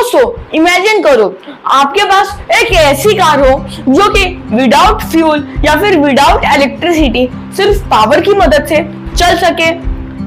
दोस्तों इमेजिन करो आपके पास एक ऐसी कार हो जो कि विदाउट फ्यूल या फिर विदाउट इलेक्ट्रिसिटी सिर्फ पावर की मदद से चल सके।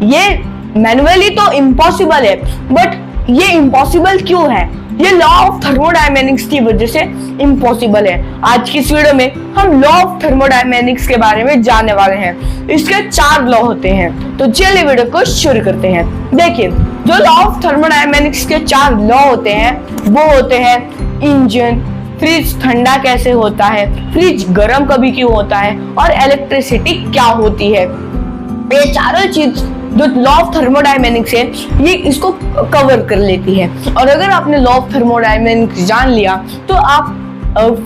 ये मैन्युअली तो इम्पॉसिबल है, बट ये इम्पॉसिबल क्यों है? ये लॉ ऑफ थर्मोडायनेमिक्स की वजह से इम्पॉसिबल है। आज की इस वीडियो में हम लॉ ऑफ थर्मोडायनेमिक्स के बारे में जानने वाले हैं। इसके 4 लॉ होते हैं, तो चलिए वीडियो को शुरू करते हैं। देखिए, जो लॉ ऑफ थर्मोडायनेमिक्स के 4 लॉ होते हैं वो होते हैं इंजन, फ्रिज ठंडा कैसे होता है, फ्रिज गर्म कभी क्यों होता है, और इलेक्ट्रिसिटी क्या होती है। ये चारों चीज जो लॉ ऑफ थर्मोडायनेमिक्स है ये इसको कवर कर लेती है। और अगर आपने लॉ ऑफ थर्मोडायनेमिक्स जान लिया तो आप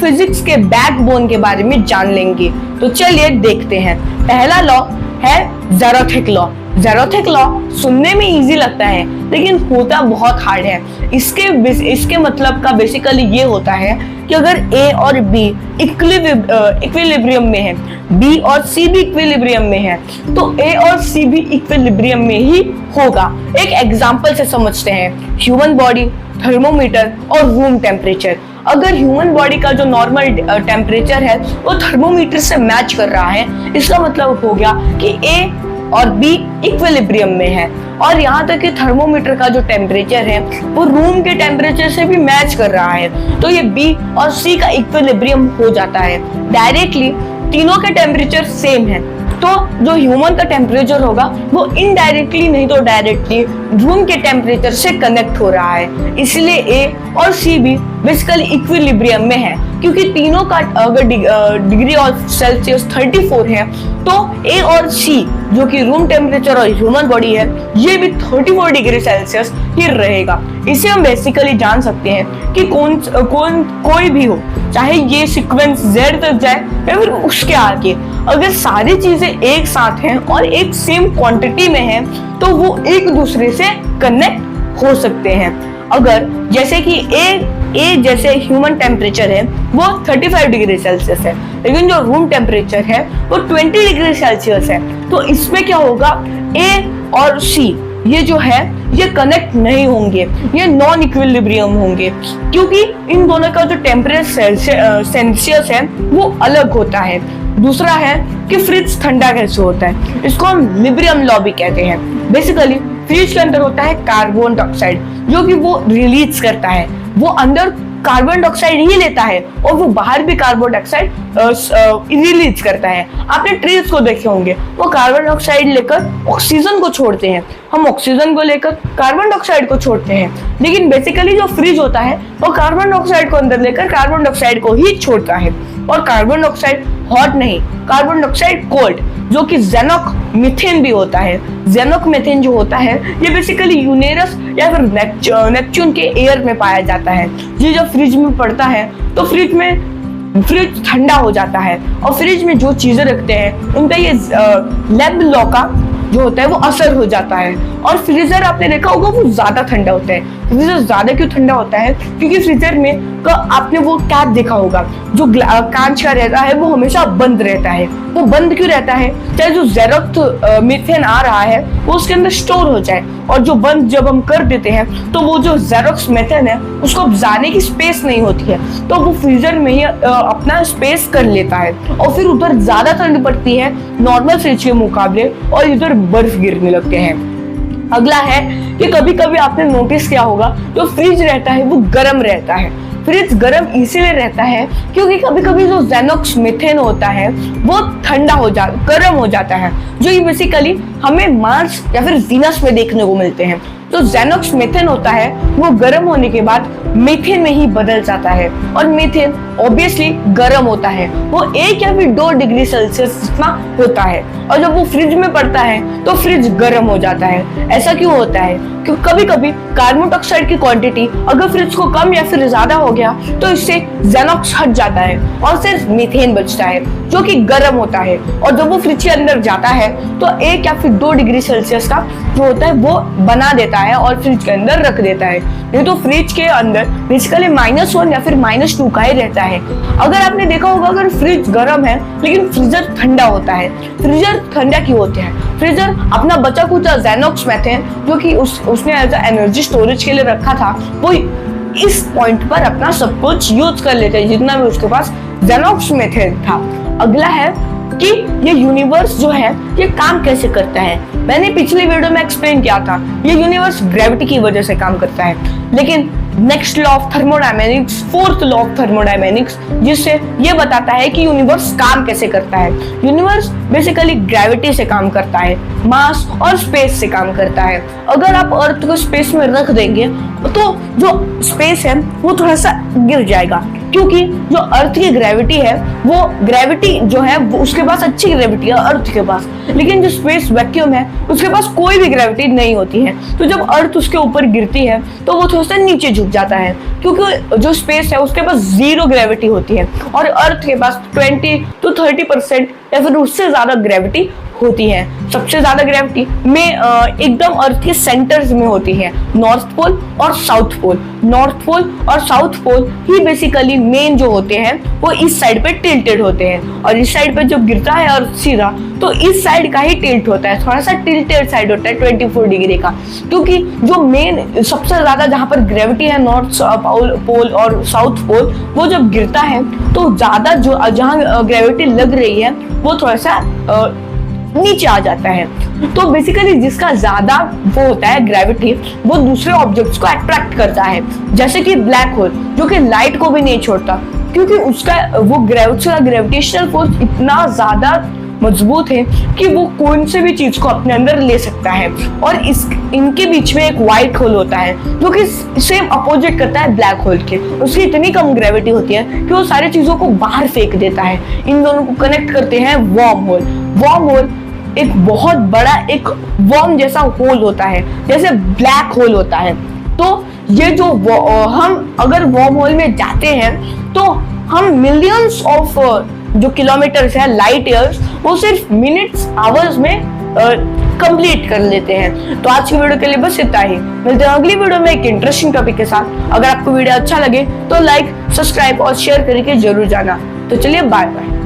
फिजिक्स के बैकबोन के बारे में जान लेंगे। तो चलिए देखते हैं। पहला लॉ है ज़ेरोथिक लॉ। ज़ेरोथिक लॉ सुनने में इजी लगता है लेकिन होता बहुत हार्ड है। इसके मतलब का बेसिकली ये होता है कि अगर A और B इक्विलिब्रियम में है, B और C भी इक्विलिब्रियम में है, तो A और C भी इक्विलिब्रियम में ही होगा। एक एग्जांपल से समझते हैं। ह्यूमन बॉडी, थर्मोमीटर और रूम टेम्परेचर। अगर ह्यूमन बॉडी का जो नॉर्मल टेम्परेचर है वो थर्मोमीटर से मैच कर रहा है, इसका मतलब हो गया कि A और B इक्विलिब्रियम में है। और यहाँ तक कि थर्मोमीटर का जो टेम्परेचर है वो रूम के टेम्परेचर से भी मैच कर रहा है, तो ये B और C का इक्विलिब्रियम हो जाता है। डायरेक्टली तीनों के टेम्परेचर सेम है, तो जो ह्यूमन का टेम्परेचर होगा वो इनडायरेक्टली नहीं तो डायरेक्टली रूम के टेम्परेचर से कनेक्ट हो रहा है। इसलिए A और C भी बेसिकली इक्विलिब्रियम में है, क्योंकि तीनों का अगर डिग्री ऑफ सेल्सियस 34 है तो A और C जो कि रूम टेम्परेचर और ह्यूमन बॉडी है ये भी 34 डिग्री सेल्सियस ही रहेगा। इसे हम बेसिकली जान सकते हैं कि कोई भी हो, चाहे ये सीक्वेंस Z तक जाए या फिर उसके आगे, अगर सारी चीजें एक साथ हैं और एक सेम क्वांटिटी में हैं तो वो एक दूसरे से कनेक्ट हो सकते हैं। अगर जैसे कि A जैसे ह्यूमन टेम्परेचर है वो 35 डिग्री सेल्सियस है, लेकिन जो रूम टेम्परेचर है वो 20 डिग्री सेल्सियस है, तो इसमें क्या होगा, A और C ये जो है ये कनेक्ट नहीं होंगे, ये नॉन इक्विलिब्रियम होंगे, क्योंकि इन दोनों का जो टेम्परेचर सेल्सियस है वो अलग होता है। दूसरा है कि फ्रिज ठंडा कैसे होता है, इसको हम लिब्रियम लॉ भी कहते हैं। बेसिकली फ्रिज के अंदर होता है कार्बन डाइऑक्साइड जो कि वो रिलीज करता है, वो अंदर कार्बन डाइऑक्साइड ही लेता है और वो बाहर भी कार्बन डाइऑक्साइड रिलीज करता है। आपने ट्रीज को देखे होंगे, वो कार्बन डाइऑक्साइड लेकर ऑक्सीजन को छोड़ते हैं, हम ऑक्सीजन को लेकर कार्बन डाइऑक्साइड को छोड़ते हैं। लेकिन बेसिकली जो फ्रिज होता है वो कार्बन डाइऑक्साइड को अंदर लेकर कार्बन डाइऑक्साइड को ही छोड़ता है। और कार्बन डाइऑक्साइड हॉट नहीं, कार्बन डाइऑक्साइड कोल्ड, जो कि जेनोक मीथेन भी होता है। जेनोक मीथेन जो होता है ये बेसिकली यूरेनस या फिर नेपच्यून के एयर में पाया जाता है। ये जब फ्रिज में पड़ता है तो फ्रिज ठंडा हो जाता है, और फ्रिज में जो चीजें रखते हैं उनका ये लेब लॉ का जो होता है वो असर हो जाता है। और फ्रीजर आपने देखा होगा वो ज्यादा ठंडा होता है। फ्रीजर ज्यादा क्यों ठंडा होता है, क्योंकि फ्रीजर में का आपने वो कैप देखा होगा जो कांच का रहता है वो हमेशा बंद रहता है। वो बंद क्यों रहता है, चाहे जो जेरोक्स मीथेन आ रहा है वो उसके अंदर स्टोर हो जाए, और जो बंद जब हम कर देते हैं तो वो जो जेरोक्स मीथेन है उसको अब जाने की स्पेस नहीं होती है, तो वो फ्रीजर में ही अपना स्पेस कर लेता है, और फिर उधर ज्यादा ठंड पड़ती है नॉर्मल फ्रिज के मुकाबले, और इधर बर्फ गिरने लगते हैं। अगला है कि कभी कभी आपने नोटिस किया होगा जो फ्रिज रहता है वो गर्म रहता है। फ्रिज गर्म इसीलिए रहता है क्योंकि कभी कभी जो जेनोक्स मीथेन होता है वो गर्म हो जाता है, जो ये बेसिकली हमें मार्स या फिर वीनस में देखने को मिलते हैं। तो जेनोक्स मीथेन होता है वो गर्म होने के बाद मीथेन में ही बदल जाता है, और मीथेन ऑब्वियसली गर्म होता है, वो 1 या फिर 2 डिग्री सेल्सियस जितना होता है, और जब वो फ्रिज में पड़ता है तो फ्रिज गर्म हो जाता है। ऐसा क्यों होता है, क्योंकि कभी कभी कार्बन डाइऑक्साइड की क्वांटिटी अगर फ्रिज को कम या फिर ज्यादा हो गया तो इससे जेनोक्स हट जाता है और सिर्फ मीथेन बचता है जो कि गर्म होता है, और जब वो फ्रिज के अंदर जाता है तो 1 या फिर 2 डिग्री सेल्सियस का जो होता है वो बना देता है और फ्रिज के अंदर रख देता है। नहीं तो फ्रिज के अंदर बेसिकली -1 या फिर -2 का ही रहता है। अगर आपने देखा होगा अगर फ्रिज गर्म है लेकिन फ्रीजर ठंडा होता है, फ्रीजर ठंडा क्यों होते हैं, फ्रीजर अपना बचा कुचा जेनोक्स मीथेन जो कि उसने एज एनर्जी स्टोरेज के लिए रखा था वो इस पॉइंट पर अपना सब कुछ यूज कर लेते हैं जितना भी उसके पास जेनॉक्स मेथड था। अगला है कि ये यूनिवर्स जो है ये काम कैसे करता है। मैंने पिछले वीडियो में एक्सप्लेन किया था ये यूनिवर्स ग्रेविटी की वजह से काम करता है, लेकिन next law of thermodynamics, fourth law of thermodynamics, जिससे ये बताता है कि यूनिवर्स काम कैसे करता है। यूनिवर्स बेसिकली ग्रेविटी से काम करता है, मास और स्पेस से काम करता है। अगर आप अर्थ को स्पेस में रख देंगे तो जो स्पेस है वो थोड़ा सा गिर जाएगा, क्योंकि जो अर्थ की ग्रेविटी है वो ग्रेविटी जो है वो उसके पास अच्छी ग्रेविटी है अर्थ के पास, लेकिन जो स्पेस वैक्यूम है उसके पास कोई भी ग्रेविटी नहीं होती है। तो जब अर्थ उसके ऊपर गिरती है तो वो थोड़ा सा नीचे झुक जाता है, क्योंकि जो स्पेस है उसके पास 0 ग्रेविटी होती है और अर्थ के पास 20 to 30% या फिर उससे ज्यादा ग्रेविटी होती है। सबसे ज्यादा ग्रेविटी में एकदम अर्थ के सेंटर्स में होती है, नॉर्थ पोल और साउथ पोल। नॉर्थ पोल और साउथ पोल ही बेसिकली मेन जो होते हैं वो इस साइड पे टिल्टेड होते हैं, और इस साइड पे जब गिरता है अर्थ सीधा तो इस साइड का ही टिल्ट होता है, थोड़ा सा टिल्टेड साइड होता है 24 डिग्री का, क्योंकि जो मेन सबसे ज्यादा जहां पर ग्रेविटी है नॉर्थ पोल और साउथ पोल, वो जब गिरता है तो ज्यादा जो जहां ग्रेविटी लग रही है वो थोड़ा सा नीचे आ जाता है। तो बेसिकली जिसका ज्यादा वो होता है ग्रेविटी, वो दूसरे ऑब्जेक्ट्स को अट्रैक्ट करता है, जैसे कि ब्लैक होल जो कि लाइट को भी नहीं छोड़ता, क्योंकि उसका वो ग्रेविटेशनल फोर्स इतना ज्यादा मजबूत है कि वो कौन से भी चीज को अपने अंदर ले सकता है। और इनके बीच में एक व्हाइट होल होता है जो कि सेम अपोजिट करता है ब्लैक होल के। उसकी इतनी कम ग्रेविटी होती है कि वो सारी चीजों को बाहर फेंक देता है। इन दोनों को कनेक्ट करते हैं वर्म होल। वर्म होल एक बहुत बड़ा एक वर्म जैसा होल होता है, जैसे ब्लैक होल होता है। तो ये जो हम अगर वर्म होल में जाते हैं तो हम मिलियंस ऑफ जो किलोमीटर्स है लाइट ईयर्स, वो सिर्फ मिनट्स आवर्स में कंप्लीट कर लेते हैं। तो आज की वीडियो के लिए बस इतना ही। मिलते हैं अगली वीडियो में एक इंटरेस्टिंग टॉपिक के साथ। अगर आपको वीडियो अच्छा लगे तो लाइक, सब्सक्राइब और शेयर करके जरूर जाना। तो चलिए बाय बाय।